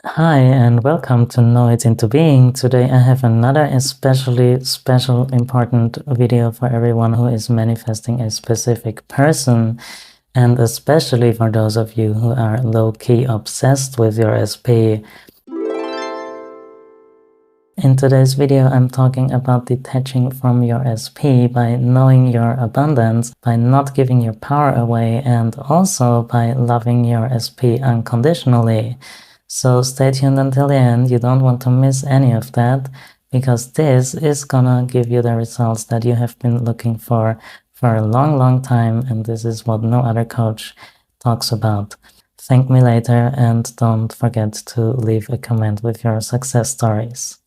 Hi and welcome to Know It Into Being. Today I have another especially special important video for everyone who is manifesting a specific person, and especially for those of you who are low-key obsessed with your SP. In today's video, I'm talking about detaching from your SP by knowing your abundance, by not giving your power away, and also by loving your SP unconditionally. So stay tuned until the end. You don't want to miss any of that, because this is gonna give you the results that you have been looking for a long time, and this is what no other coach talks about. Thank me later, and don't forget to leave a comment with your success stories.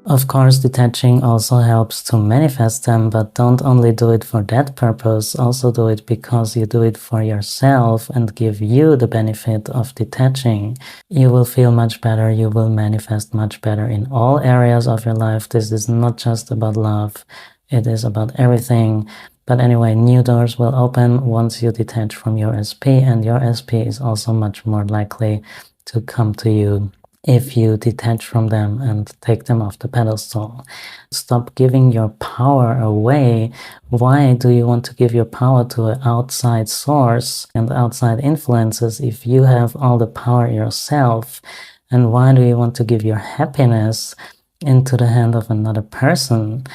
Of course, detaching also helps to manifest them, but don't only do it for that purpose, also do it because you do it for yourself and give you the benefit of detaching. You will feel much better, you will manifest much better in all areas of your life. This is not just about love, it is about everything. But anyway, new doors will open once you detach from your SP, and your SP is also much more likely to come to you if you detach from them and take them off the pedestal. Stop giving your power away. Why do you want to give your power to an outside source and outside influences if you have all the power yourself? And why do you want to give your happiness into the hand of another person?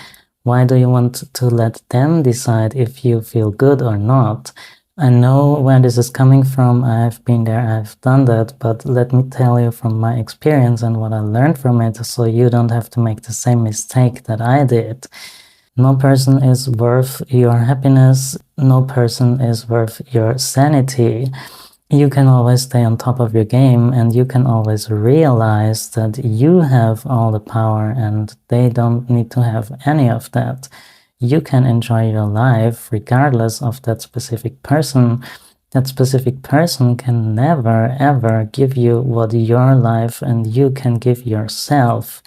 Why do you want to let them decide if you feel good or not? I know where this is coming from. I've been there, I've done that, but let me tell you from my experience and what I learned from it, so you don't have to make the same mistake that I did. No person is worth your happiness. No person is worth your sanity. You can always stay on top of your game, and you can always realize that you have all the power and they don't need to have any of that. You can enjoy your life regardless of that specific person. That specific person can never ever give you what your life and you can give yourself.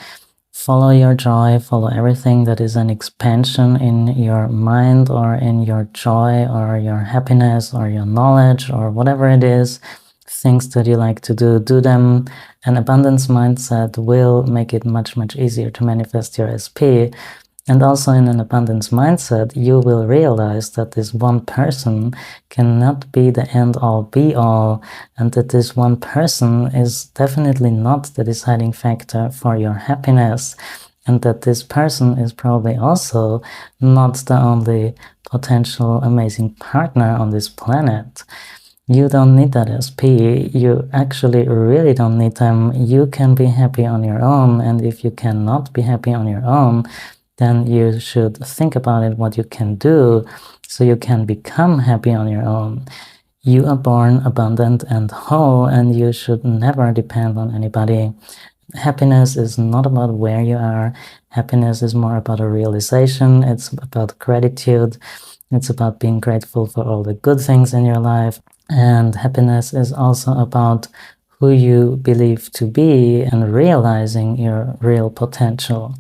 Follow your joy, follow everything that is an expansion in your mind or in your joy or your happiness or your knowledge or whatever it is. Things that you like to do, do them. An abundance mindset will make it much easier to manifest your SP. And also in an abundance mindset, you will realize that this one person cannot be the end-all be-all, and that this one person is definitely not the deciding factor for your happiness, and that this person is probably also not the only potential amazing partner on this planet. You don't need that SP. You actually really don't need them. You can be happy on your own, and if you cannot be happy on your own, then you should think about it, what you can do so you can become happy on your own. You are born abundant and whole, and you should never depend on anybody. Happiness is not about where you are. Happiness is more about a realization. It's about gratitude. It's about being grateful for all the good things in your life. And happiness is also about who you believe to be and realizing your real potential.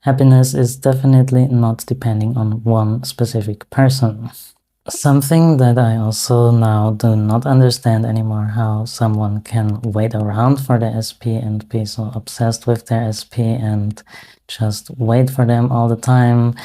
Happiness is definitely not depending on one specific person. Something that I also now do not understand anymore, how someone can wait around for the SP and be so obsessed with their SP and just wait for them all the time.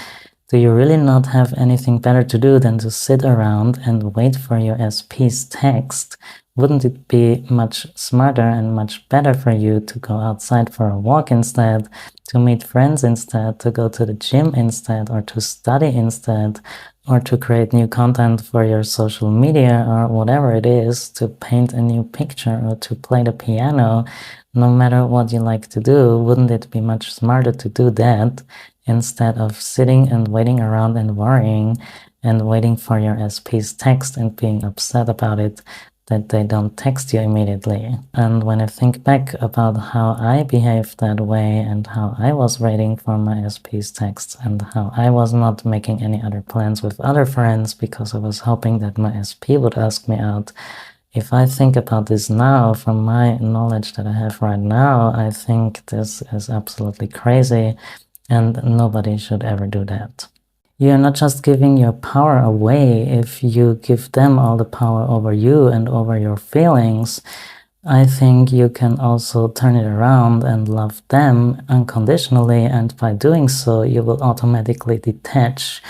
Do you really not have anything better to do than to sit around and wait for your SP's text? Wouldn't it be much smarter and much better for you to go outside for a walk instead, to meet friends instead, to go to the gym instead, or to study instead, or to create new content for your social media or whatever it is, to paint a new picture or to play the piano? No matter what you like to do, wouldn't it be much smarter to do that instead of sitting and waiting around and worrying and waiting for your SP's text and being upset about it, that they don't text you immediately? And when I think back about how I behaved that way and how I was waiting for my SP's texts and how I was not making any other plans with other friends because I was hoping that my SP would ask me out, if I think about this now from my knowledge that I have right now, I think this is absolutely crazy and nobody should ever do that. You're not just giving your power away if you give them all the power over you and over your feelings, I think you can also turn it around and love them unconditionally, and by doing so, you will automatically detach.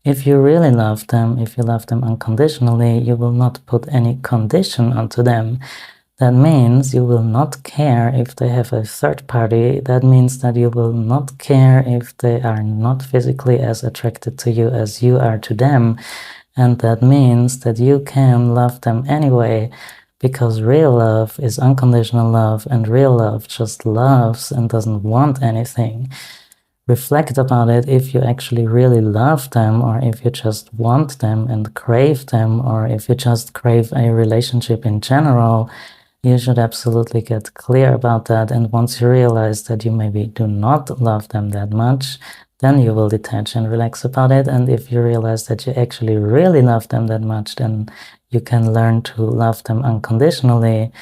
If you really love them, if you love them unconditionally, you will not put any condition onto them. That means you will not care if they have a third party. That means that you will not care if they are not physically as attracted to you as you are to them. And that means that you can love them anyway, because real love is unconditional love, and real love just loves and doesn't want anything. Reflect about it if you actually really love them, or if you just want them and crave them, or if you just crave a relationship in general. You should absolutely get clear about that, and once you realize that you maybe do not love them that much, then you will detach and relax about it. And if you realize that you actually really love them that much, then you can learn to love them unconditionally.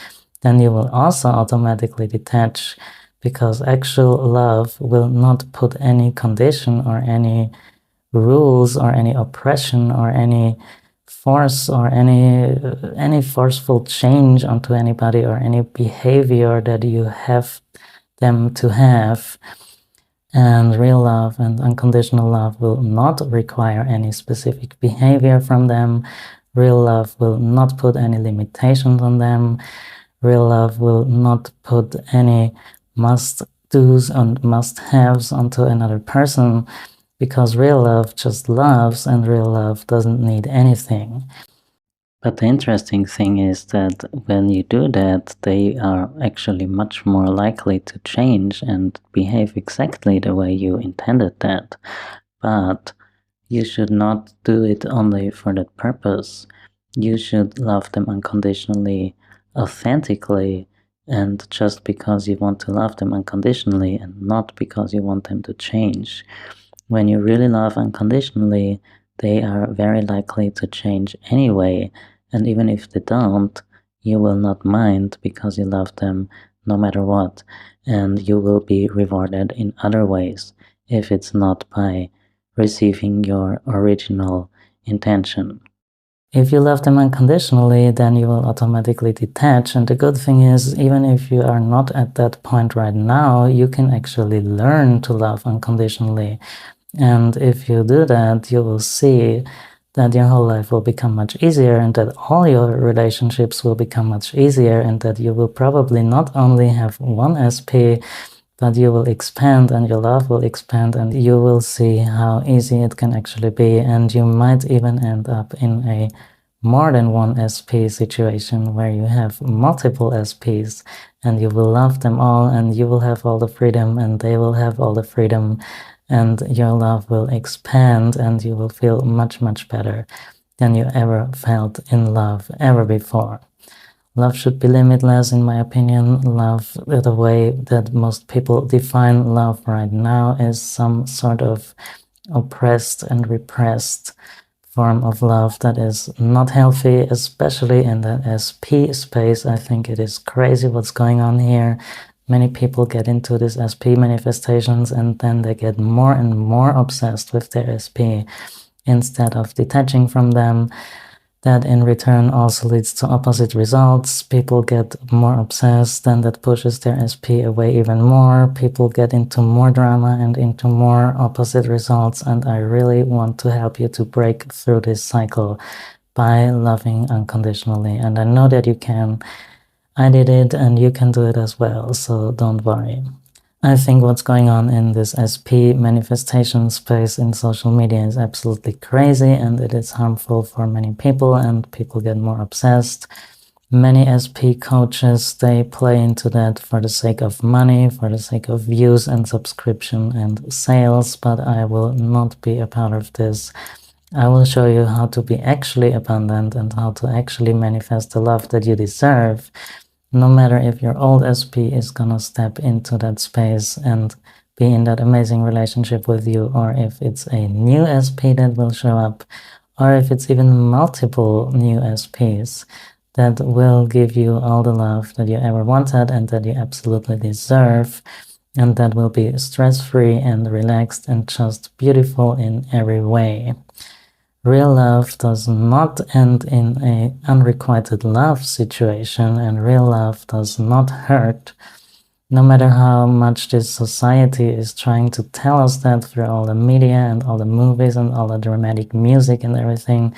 Then you will also automatically detach, because actual love will not put any condition or any rules or any oppression or any force or any forceful change onto anybody, or any behavior that you have them to have. And real love and unconditional love will not require any specific behavior from them. Real love will not put any limitations on them. Real love will not put any must do's and must haves onto another person, because real love just loves, and real love doesn't need anything. But the interesting thing is that when you do that, they are actually much more likely to change and behave exactly the way you intended that. But you should not do it only for that purpose. You should love them unconditionally, authentically, and just because you want to love them unconditionally, and not because you want them to change. When you really love unconditionally, they are very likely to change anyway, and even if they don't, you will not mind, because you love them no matter what, and you will be rewarded in other ways, if it's not by receiving your original intention. If you love them unconditionally, then you will automatically detach. And the good thing is, even if you are not at that point right now, you can actually learn to love unconditionally. And if you do that, you will see that your whole life will become much easier, and that all your relationships will become much easier, and that you will probably not only have one SP, but you will expand, and your love will expand, and you will see how easy it can actually be. And you might even end up in a more than one SP situation, where you have multiple SPs, and you will love them all, and you will have all the freedom, and they will have all the freedom, and your love will expand, and you will feel much, much better than you ever felt in love ever before. Love should be limitless, in my opinion. Love, the way that most people define love right now, is some sort of oppressed and repressed form of love that is not healthy, especially in the SP space. I think it is crazy what's going on here. Many people get into these SP manifestations, and then they get more and more obsessed with their SP instead of detaching from them. That in return also leads to opposite results. People get more obsessed, and that pushes their SP away even more. People get into more drama and into more opposite results, and I really want to help you to break through this cycle by loving unconditionally. And I know that you can. I did it, and you can do it as well, so don't worry. I think what's going on in this SP manifestation space in social media is absolutely crazy, and it is harmful for many people, and people get more obsessed. Many SP coaches, they play into that for the sake of money, for the sake of views and subscription and sales, but I will not be a part of this. I will show you how to be actually abundant, and how to actually manifest the love that you deserve. No matter if your old SP is gonna step into that space and be in that amazing relationship with you, or if it's a new SP that will show up, or if it's even multiple new SPs that will give you all the love that you ever wanted and that you absolutely deserve, and that will be stress-free and relaxed and just beautiful in every way. Real love does not end in an unrequited love situation, and real love does not hurt. No matter how much this society is trying to tell us that through all the media and all the movies and all the dramatic music and everything,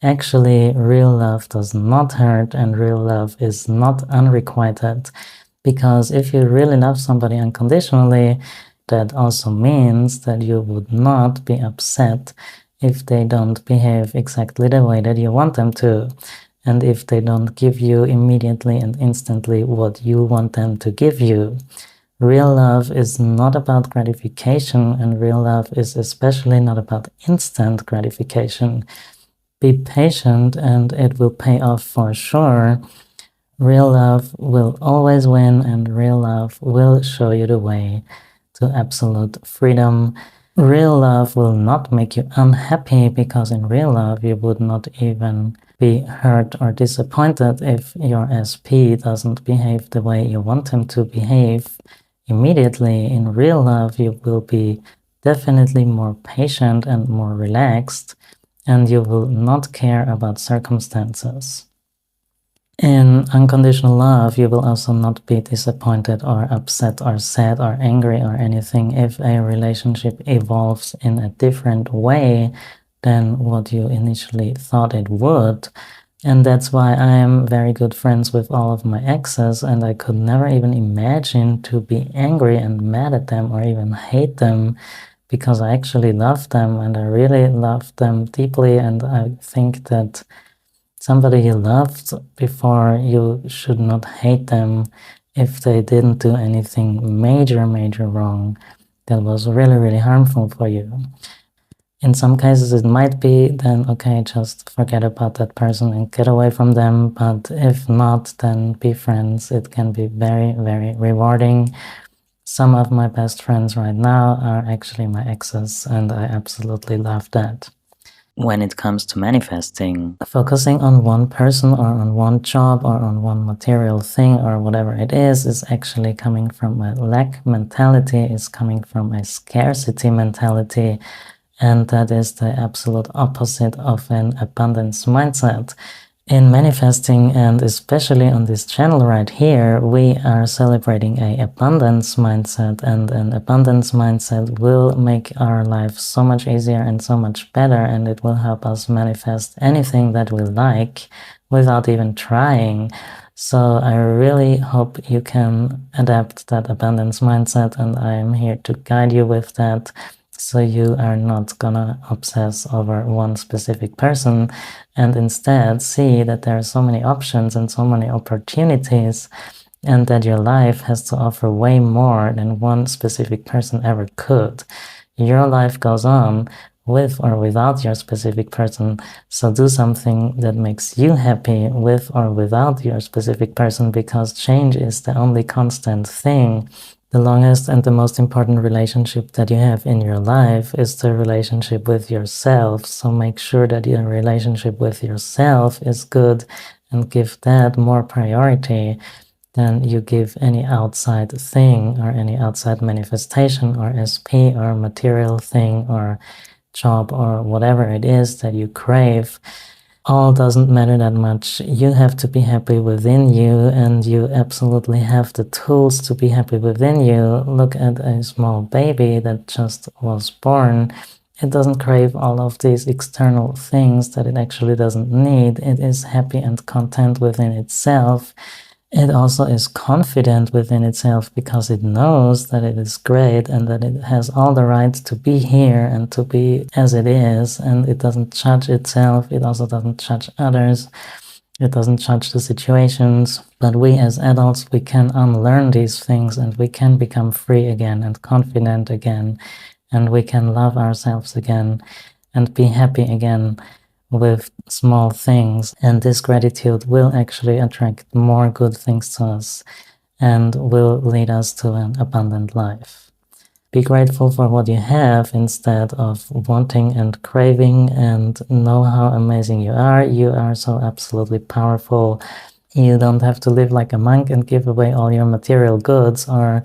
actually, real love does not hurt, and real love is not unrequited. Because if you really love somebody unconditionally, that also means that you would not be upset if they don't behave exactly the way that you want them to, and if they don't give you immediately and instantly what you want them to give you. Real love is not about gratification, and real love is especially not about instant gratification. Be patient and it will pay off for sure. Real love will always win, and real love will show you the way to absolute freedom. Real love will not make you unhappy, because in real love you would not even be hurt or disappointed if your SP doesn't behave the way you want him to behave immediately. In real love you will be definitely more patient and more relaxed, and you will not care about circumstances. In unconditional love, you will also not be disappointed or upset or sad or angry or anything if a relationship evolves in a different way than what you initially thought it would. And that's why I am very good friends with all of my exes, and I could never even imagine to be angry and mad at them or even hate them, because I actually love them and I really love them deeply, and I think that somebody you loved before, you should not hate them if they didn't do anything major wrong that was really harmful for you. In some cases it might be then okay, just forget about that person and get away from them, but if not, then be friends. It can be very rewarding. Some of my best friends right now are actually my exes, and I absolutely love that. When it comes to manifesting, focusing on one person or on one job or on one material thing or whatever it is actually coming from a lack mentality, is coming from a scarcity mentality, and that is the absolute opposite of an abundance mindset. In manifesting, and especially on this channel right here, we are celebrating an abundance mindset, and an abundance mindset will make our life so much easier and so much better, and it will help us manifest anything that we like without even trying. So I really hope you can adapt that abundance mindset, and I am here to guide you with that. So you are not gonna obsess over one specific person, and instead see that there are so many options and so many opportunities, and that your life has to offer way more than one specific person ever could. Your life goes on with or without your specific person, so do something that makes you happy with or without your specific person, because change is the only constant thing. The longest and the most important relationship that you have in your life is the relationship with yourself. So make sure that your relationship with yourself is good, and give that more priority than you give any outside thing or any outside manifestation or SP or material thing or job or whatever it is that you crave. All doesn't matter that much. You have to be happy within you, and you absolutely have the tools to be happy within you. Look at a small baby that just was born. It doesn't crave all of these external things that it actually doesn't need. It is happy and content within itself. It also is confident within itself, because it knows that it is great and that it has all the right to be here and to be as it is, and it doesn't judge itself. It also doesn't judge others. It doesn't judge the situations. But we as adults, we can unlearn these things, and we can become free again and confident again, and we can love ourselves again and be happy again with small things. And this gratitude will actually attract more good things to us and will lead us to an abundant life. Be grateful for what you have instead of wanting and craving, and know how amazing you are. You are so absolutely powerful. You don't have to live like a monk and give away all your material goods, or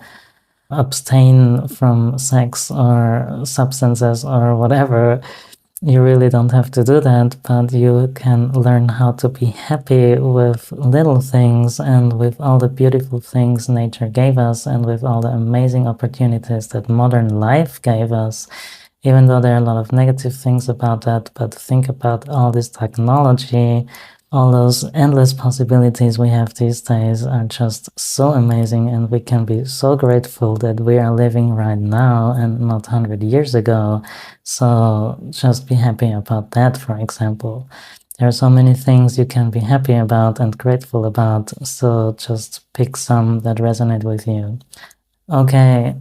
abstain from sex or substances or whatever. You really don't have to do that, but you can learn how to be happy with little things and with all the beautiful things nature gave us and with all the amazing opportunities that modern life gave us. Even though there are a lot of negative things about that, but think about all this technology, all those endless possibilities we have these days are just so amazing, and we can be so grateful that we are living right now and not 100 years ago. So just be happy about that, for example. There are so many things you can be happy about and grateful about, so just pick some that resonate with you. Okay,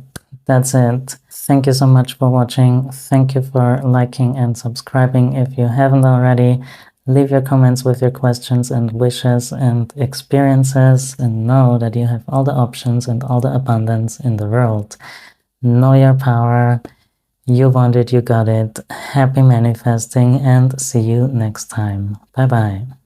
that's it. Thank you so much for watching. Thank you for liking and subscribing if you haven't already. Leave your comments with your questions and wishes and experiences, and know that you have all the options and all the abundance in the world. Know your power. You want it, you got it. Happy manifesting, and see you next time. Bye bye.